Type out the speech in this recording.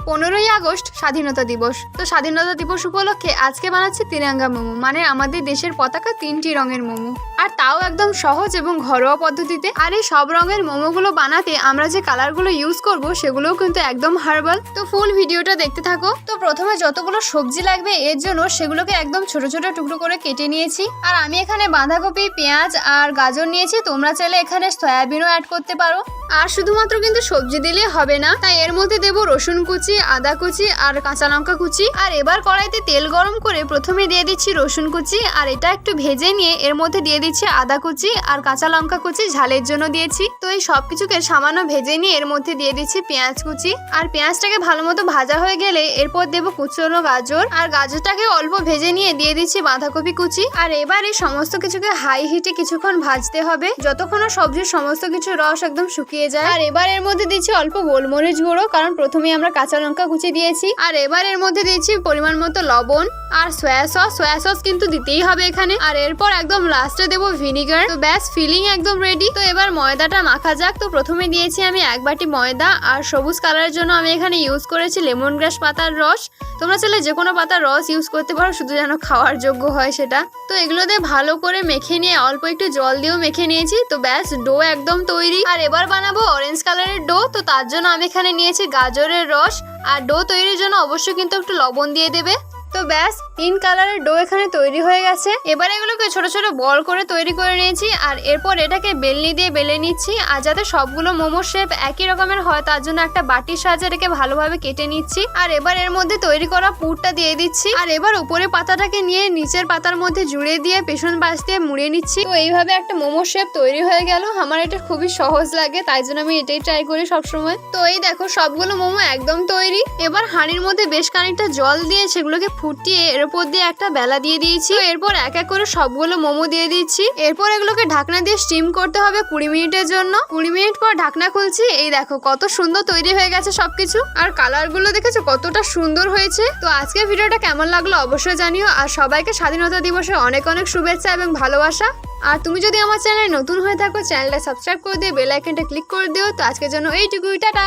15ই August স্বাধীনতা দিবস। তো স্বাধীনতা দিবস উপলক্ষে আজকে বানাচ্ছি তিরঙ্গা মোমো, মানে আমাদের দেশের পতাকা 3টি রঙের মোমো, আর তাও একদম সহজ এবং ঘরোয়া পদ্ধতিতে। আর এই সব রঙের মোমোগুলো বানাতে আমরা যে কালারগুলো ইউজ করব সেগুলোও কিন্তু একদম হার্বাল। তো ফুল ভিডিওটা দেখতে থাকো। তো প্রথমে যতগুলো সবজি লাগবে এর জন্য সেগুলোকে একদম ছোট ছোট টুকরো করে কেটে নিয়েছি। আর আমি এখানে বাঁধাকপি, পেঁয়াজ আর গাজর নিয়েছি। তোমরা চাইলে এখানে সয়াবিনও অ্যাড করতে পারো। আর শুধুমাত্র কিন্তু সবজি দিলে হবে না, তাই এর মধ্যে দেবো রসুন কুচি, আদা কুচি আর কাঁচা লঙ্কা কুচি। আর এবার কড়াইতে তেল গরম করে প্রথমে দিয়ে দিচ্ছি রসুন কুচি, আর এটা একটু ভেজে নিয়ে এর মধ্যে দিয়ে দিচ্ছি আদা কুচি আর কাঁচা লঙ্কা কুচি, ঝালের জন্য দিয়েছি। তো এই সব কিছুকে সামান্য ভেজে নিয়ে এর মধ্যে দিয়ে দিচ্ছি পেঁয়াজ কুচি। আর পেঁয়াজটাকে ভালো মতো ভাজা হয়ে গেলে এরপর দেবো কুচনো গাজর, আর গাজরটাকে অল্প ভেজে নিয়ে দিয়ে দিচ্ছি বাঁধাকপি কুচি। আর এবার এই সমস্ত কিছুকে হাই হিটে কিছুক্ষণ ভাজতে হবে, যতক্ষণ না সবজির সমস্ত কিছু রস একদম শুকিয়ে যায়। আর এবার এর মধ্যে দিচ্ছি অল্প গোলমরিচ গুঁড়ো, কারণ প্রথমে আমরা কাঁচা লঙ্কা কুচি দিয়েছি। আর এবার এর মধ্যে দিচ্ছি পরিমাণ মতো লবণ আর সয়া সস কিন্তু দিতেই হবে এখানে। আর এরপর একদম লাস্টে দেবো ভিনিগার। তো ব্যাস, ফিলিং একদম রেডি। তো এবার ময়দাটা মাখা যাক। তো প্রথমে দিয়েছি আমি 1 বাটি ময়দা, আর সবুজ কালারের জন্য আমি এখানে ইউজ করেছি লেমন গ্রাস পাতার রস। তোমরা চাইলে যে কোনো পাতার রস ইউজ করতে পারো, শুধু যেন খাওয়ার যোগ্য হয় সেটা। তো এগুলো দিয়ে ভালো করে মেখে নিয়ে অল্প একটু জল দিয়েও মেখে নিয়েছি। তো ব্যাস, ডো একদম তৈরি। আর এবার বানাবো অরেঞ্জ কালারের ডো। তো তার জন্য আমি এখানে নিয়েছি গাজরের রস। আর ডো তৈরির জন্য অবশ্যই কিন্তু একটু লবণ দিয়ে দেবে। তো ব্যাস, পিঙ্ক কালারের ডো এখানে তৈরি হয়ে গেছে। এবার এগুলোকে ছোট ছোট বল করে তৈরি করে নিয়েছি। আর এরপর এটাকে বেলনি দিয়ে বেলে নিচ্ছি। আর যাতে সবগুলো মোমোর শেপ একই রকমের হয় তার জন্য একটা বাটির সাহায্যে এটাকে ভালোভাবে কেটে নিচ্ছি। আর এবার এর মধ্যে তৈরি করা পুরটা দিয়ে দিচ্ছি। আর এবার উপরে পাতাটাকে নিয়ে নিচের পাতার মধ্যে জুড়ে দিয়ে পেছন পাশ দিয়ে মুড়িয়ে নিচ্ছি। তো এইভাবে একটা মোমোর শেপ তৈরি হয়ে গেল। আমার এটা খুবই সহজ লাগে, তাই জন্য আমি এটাই ট্রাই করি সবসময়। তো এই দেখো, সবগুলো মোমো একদম তৈরি। এবার হাঁড়ির মধ্যে বেশ খানিকটা জল দিয়ে সেগুলোকে ফুটিয়ে এর উপর দিয়ে একটা বেলা দিয়ে দিয়েছি। এরপর এক এক করে সবগুলো মোমো দিয়ে দিচ্ছি। এরপর এগুলোকে ঢাকনা দিয়ে স্টিম করতে হবে 20 মিনিটের জন্য। 20 মিনিট পর ঢাকনা খুলছি। এই দেখো কত সুন্দর তৈরি হয়ে গেছে সবকিছু। আর কালার গুলো দেখেছো কতটা সুন্দর হয়েছে। তো আজকের ভিডিওটা কেমন লাগলো অবশ্যই জানিও। আর সবাইকে স্বাধীনতা দিবসে অনেক অনেক শুভেচ্ছা এবং ভালোবাসা। আর তুমি যদি আমার চ্যানেলে নতুন হয়ে থাকো, চ্যানেলটা সাবস্ক্রাইব করে দিয়ে বেল আইকনটা ক্লিক করে দিও। তো আজকের জন্য এইটুকুই, টাটা।